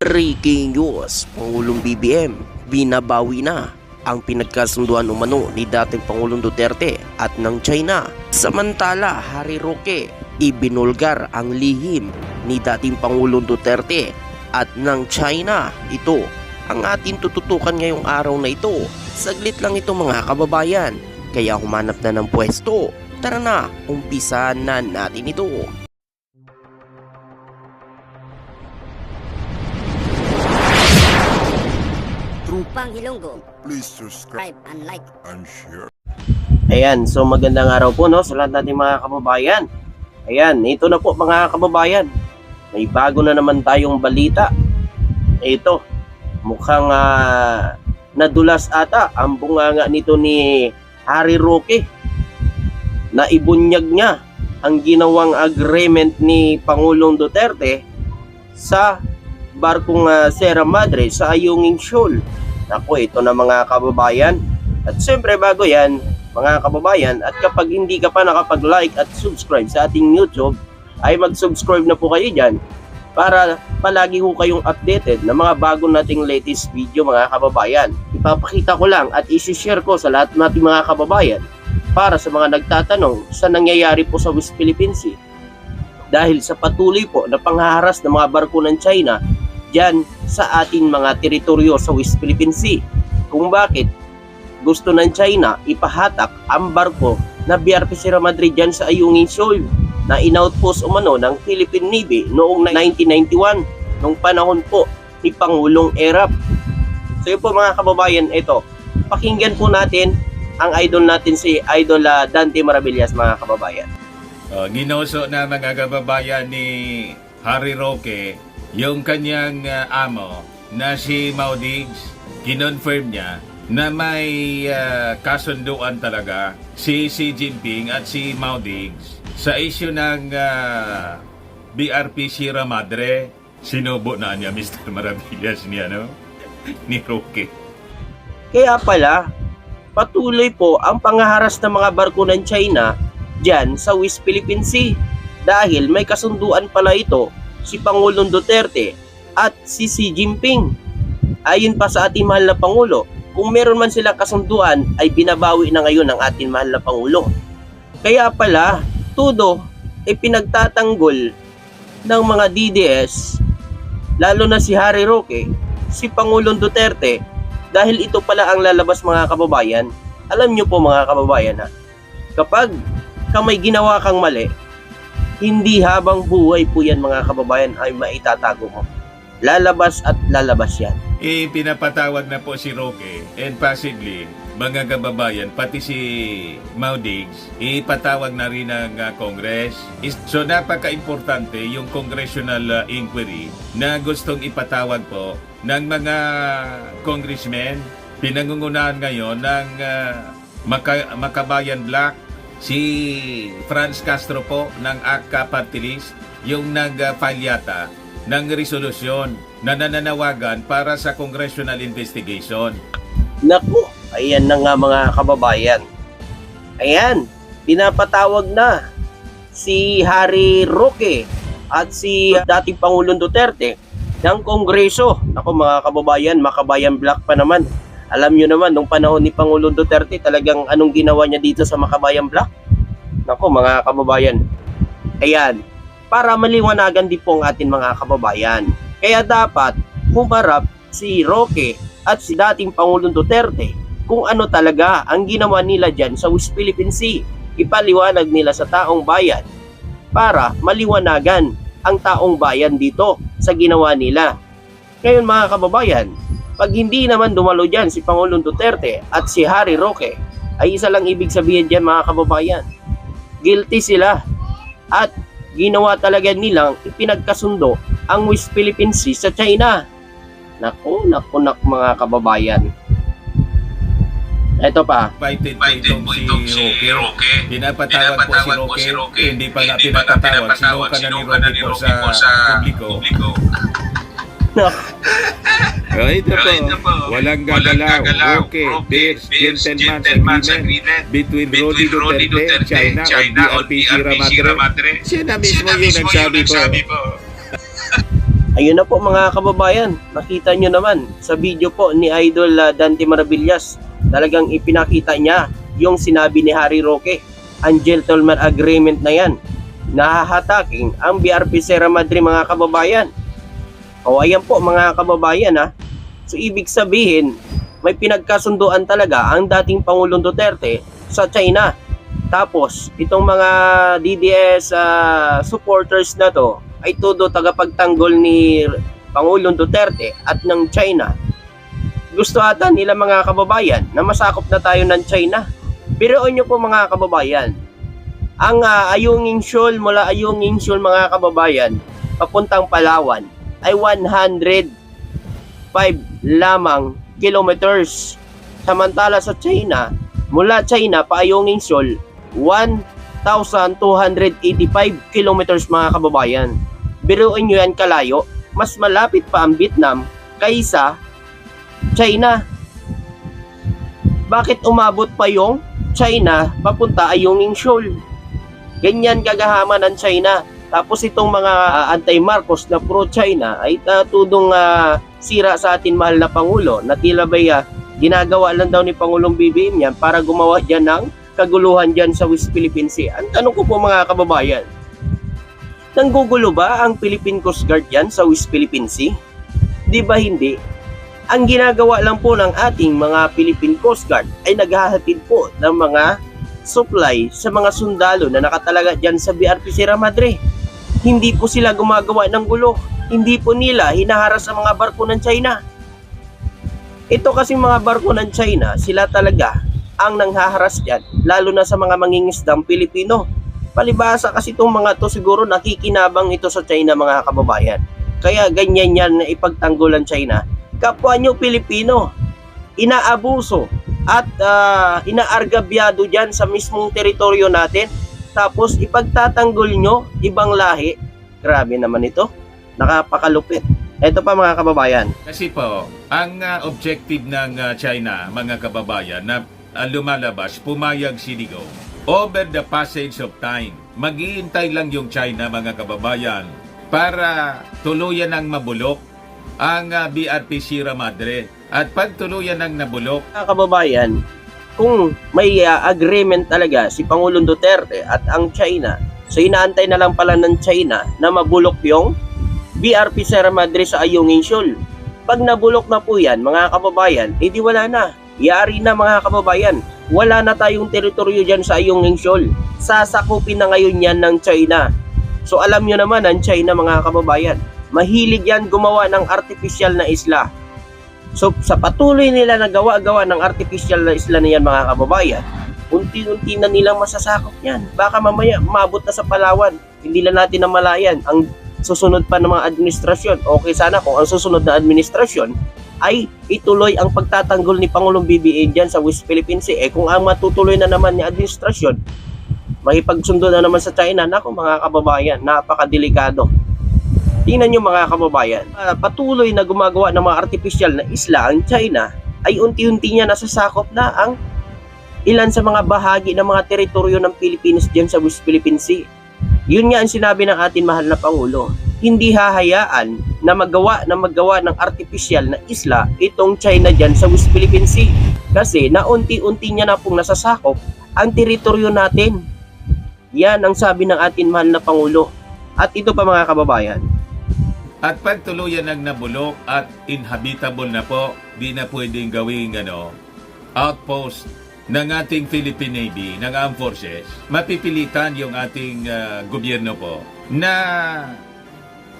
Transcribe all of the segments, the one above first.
Breaking news, Pangulong BBM, binabawi na ang pinagkasunduan umano ni dating Pangulong Duterte at ng China. Samantala, Harry Roque, ibinulgar ang lihim ni dating Pangulong Duterte at ng China. Ito ang ating tututukan ngayong araw na ito. Saglit lang ito mga kababayan, kaya humanap na ng pwesto. Tara na, umpisahan na natin ito. Pang Ilonggo, Please subscribe subscribe and like. and share. Ayan, so magandang araw po no sa lahat nating mga kababayan. Ayan, ito na po mga kababayan. May bago na naman tayong balita. Ito, mukhang nadulas ata ang bunganga nito ni Harry Roque. Naibunyag niya ang ginawang agreement ni Pangulong Duterte sa barkong Sierra Madre sa Ayungin Shoal. Ako, ito na mga kababayan. At siyempre bago yan, mga kababayan, at kapag hindi ka pa nakapag-like at subscribe sa ating YouTube, ay mag-subscribe na po kayo dyan para palagi ho kayong updated na mga bago nating latest video mga kababayan. Ipapakita ko lang at isi-share ko sa lahat nating mga kababayan para sa mga nagtatanong sa nangyayari po sa West Philippine Sea. Dahil sa patuloy po na panghaharas ng mga barko ng China dyan sa ating mga teritoryo sa West Philippine Sea. Kung bakit gusto ng China ipahatak ang barko na BRP Sierra Madre dyan sa Ayungin Shoal na in-outpost umano ng Philippine Navy noong 1991 nung panahon po ni Pangulong Erap. So yun po mga kababayan, ito, pakinggan po natin ang idol natin si Idol Dante Maravillas mga kababayan. Ginoso na mga kababayan ni Harry Roque yung kanyang amo na si Maudigs. Kinonfirm niya na may kasunduan talaga si Xi Jinping at si Maudigs sa issue ng BRP Sierra Madre. Sinubo na niya Mr. Maravillas ni ni Roque. Kaya pala, patuloy po ang panghaharas ng mga barko ng China dyan sa West Philippine Sea dahil may kasunduan pala ito si Pangulong Duterte at si Xi Jinping. Ayon pa sa ating mahal na Pangulo, kung meron man silang kasunduan ay binabawi na ngayon ng ating mahal na Pangulo. Kaya pala, todo ay pinagtatanggol ng mga DDS, lalo na si Harry Roque, si Pangulong Duterte, dahil ito pala ang lalabas mga kababayan. Alam nyo po mga kababayan kapag may ginawa kang mali, hindi habang buhay po yan mga kababayan ay maitatago mo. Lalabas at lalabas yan. Pinapatawag na po si Roque and possibly mga kababayan, pati si Maudigs, ipatawag na rin ng Congress. So napaka-importante yung congressional inquiry na gustong ipatawag po ng mga congressmen. Pinangungunahan ngayon ng Makabayan Black, si Franz Castro po ng ACA Party List, yung nag-file yata ng resolusyon na nananawagan para sa congressional investigation. Naku, ayan na nga mga kababayan. Ayan, pinapatawag na si Harry Roque at si dating Pangulong Duterte ng Kongreso. Naku mga kababayan, Makabayan Black pa naman. Alam nyo naman, nung panahon ni Pangulong Duterte, talagang anong ginawa niya dito sa Makabayan Black? Naku mga kababayan. Ayan, para maliwanagan din po ang ating mga kababayan. Kaya dapat humarap si Roque at si dating Pangulong Duterte kung ano talaga ang ginawa nila dyan sa West Philippine Sea. Ipaliwanag nila sa taong bayan para maliwanagan ang taong bayan dito sa ginawa nila. Ngayon mga kababayan, pag hindi naman dumalo dyan si Pangulong Duterte at si Harry Roque, ay isa lang ibig sabihin dyan mga kababayan. Guilty sila at ginawa talaga nilang ipinagkasundo ang West Philippine Sea sa China. Naku mga kababayan. Ito pa. Invited po itong si Roque. Pinapatawag po si Roque. Hindi pa na pinapatawag. Sinuka na ni Roque po sa publiko. Ito po, walang gagalaw. Okay, there's gentleman's agreement between Rodi Duterte and China on BRP Sierra Madre. Siya na mismo yung nagsabi po. Ayun na po mga kababayan, nakita nyo naman sa video po ni Idol Dante Maravillas. Talagang ipinakita niya yung sinabi ni Harry Roque. Ang gentleman agreement na yan. Nahahataking ang BRP Sierra Madre mga kababayan. O ayan po mga kababayan ha. So ibig sabihin, may pinagkasunduan talaga ang dating Pangulong Duterte sa China. Tapos itong mga DDS supporters na to ay todo tagapagtanggol ni Pangulong Duterte at ng China. Gusto ata nila mga kababayan na masakop na tayo ng China. Biruin nyo po mga kababayan, ang Ayungin Shoal mula Ayungin Shoal mga kababayan papuntang Palawan ay 105 lamang kilometers. Samantala sa China, mula China pa Ayungin Shoal 1,285 kilometers mga kababayan. Biruin nyo yan kalayo, mas malapit pa ang Vietnam kaysa China. Bakit umabot pa yung China papunta Ayungin Shoal? Ganyan kagahaman ng China. Tapos itong mga anti-Marcos na pro-China ay tudong sira sa atin mahal na Pangulo na tila ba ginagawa lang daw ni Pangulong BBM yan para gumawa dyan ng kaguluhan dyan sa West Philippine Sea. Ang tanong ko po mga kababayan, nanggugulo ba ang Philippine Coast Guard yan sa West Philippine Sea? Di ba hindi? Ang ginagawa lang po ng ating mga Philippine Coast Guard ay naghahatid po ng mga supply sa mga sundalo na nakatalaga dyan sa BRP Sierra Madre. Hindi po sila gumagawa ng gulo. Hindi po nila hinaharas ang mga barko ng China. Ito kasing mga barko ng China, sila talaga ang nanghaharas dyan, lalo na sa mga mangingisdang Pilipino. Palibasa kasi itong mga to siguro nakikinabang ito sa China mga kababayan. Kaya ganyan yan na ipagtanggol ang China. Kapwa nyo Pilipino, inaabuso at inaargabyado dyan sa mismong teritoryo natin. Tapos ipagtatanggol nyo ibang lahi. Grabe naman ito. Nakapakalupit. Ito pa mga kababayan. Kasi po, ang objective ng China, mga kababayan, na lumalabas, pumayag sinigaw. Over the passage of time, maghihintay lang yung China, mga kababayan, para tuluyan ng mabulok ang BRP Sierra Madre. At pag tuluyan ng nabulok, Mga kababayan, kung may agreement talaga si Pangulong Duterte at ang China, so inaantay na lang pala ng China na mabulok yung BRP Sierra Madre sa Ayungin Shoal. Pag nabulok na po yan, mga kababayan, edi wala na. Yari na mga kababayan. Wala na tayong teritoryo dyan sa Ayungin Shoal. Sasakupin na ngayon yan ng China. So alam nyo naman ang China mga kababayan, mahilig yan gumawa ng artificial na isla. So sa patuloy nila na gawa-gawa ng artificial na isla na yan mga kababayan, unti-unti na nilang masasakop yan. Baka mamaya mabot na sa Palawan. Hindi lang natin namalayan ang susunod pa ng mga administrasyon. Okay sana kung ang susunod na administrasyon ay ituloy ang pagtatanggol ni Pangulong BBM dyan sa West Philippine Sea. Kung ang matutuloy na naman ni administrasyon, makipagsundo na naman sa China, naku mga kababayan, napakadelikado. Tingnan nyo mga kababayan, patuloy na gumagawa ng mga artificial na isla ang China, ay unti-unti niya nasasakop na ang ilan sa mga bahagi ng mga teritoryo ng Pilipinas dyan sa West Philippine Sea. Yun nga ang sinabi ng ating mahal na Pangulo. Hindi hahayaan na magawa ng artificial na isla itong China dyan sa West Philippine Sea. Kasi naunti-unti niya na pong nasasakop ang teritoryo natin. Yan ang sabi ng ating mahal na Pangulo. At ito pa mga kababayan. at pag tuluyan ng nabulok at inhabitable na po, di na pwedeng gawing outpost ng ating Philippine Navy, ng Armed Forces, mapipilitan yung ating gobyerno po na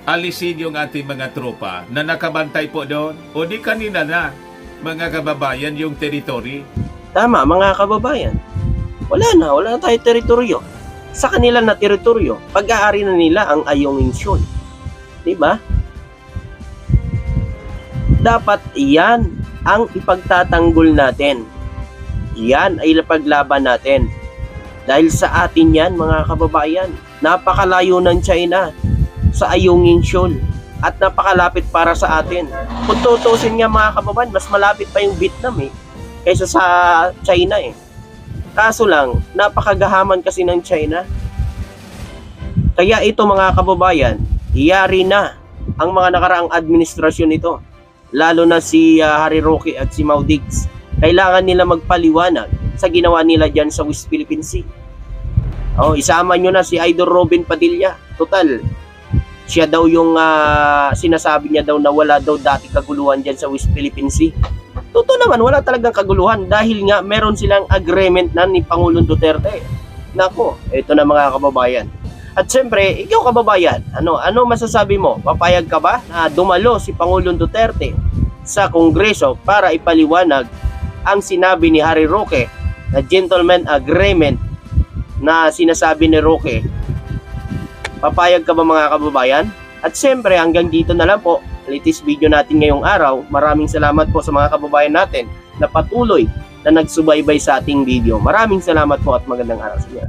alisin yung ating mga tropa na nakabantay po doon. O di kanina na, mga kababayan, yung territory. Tama, mga kababayan. Wala na tayo teritoryo. Sa kanila na teritoryo, pag-aari na nila ang Ayungin Shoal. Diba? Dapat iyan ang ipagtatanggol natin. Yan ay napaglaban natin. Dahil sa atin yan, mga kababayan, napakalayo ng China sa Ayungin Shoal at napakalapit para sa atin. Kung tutusin nga mga kababayan, mas malapit pa yung Vietnam kaysa sa China Kaso lang, napakagahaman kasi ng China. Kaya ito mga kababayan, iyari na ang mga nakaraang administrasyon nito. Lalo na si Harry Roque at si Mau Diggs. Kailangan nila magpaliwanag sa ginawa nila dyan sa West Philippine Sea. Isama nyo na si Idol Robin Padilla. Total, siya daw yung sinasabi niya daw na wala daw dati kaguluhan dyan sa West Philippine Sea. Totoo naman, wala talagang kaguluhan dahil nga meron silang agreement na ni Pangulong Duterte. Nako, ito na mga kababayan. At siyempre, ikaw kababayan, ano masasabi mo? Papayag ka ba na dumalo si Pangulong Duterte sa Kongreso para ipaliwanag ang sinabi ni Harry Roque na gentleman agreement na sinasabi ni Roque? Papayag ka ba mga kababayan? At siyempre, hanggang dito na lang po latest video natin ngayong araw. Maraming salamat po sa mga kababayan natin na patuloy na nagsubaybay sa ating video. Maraming salamat po at magandang araw sa inyo.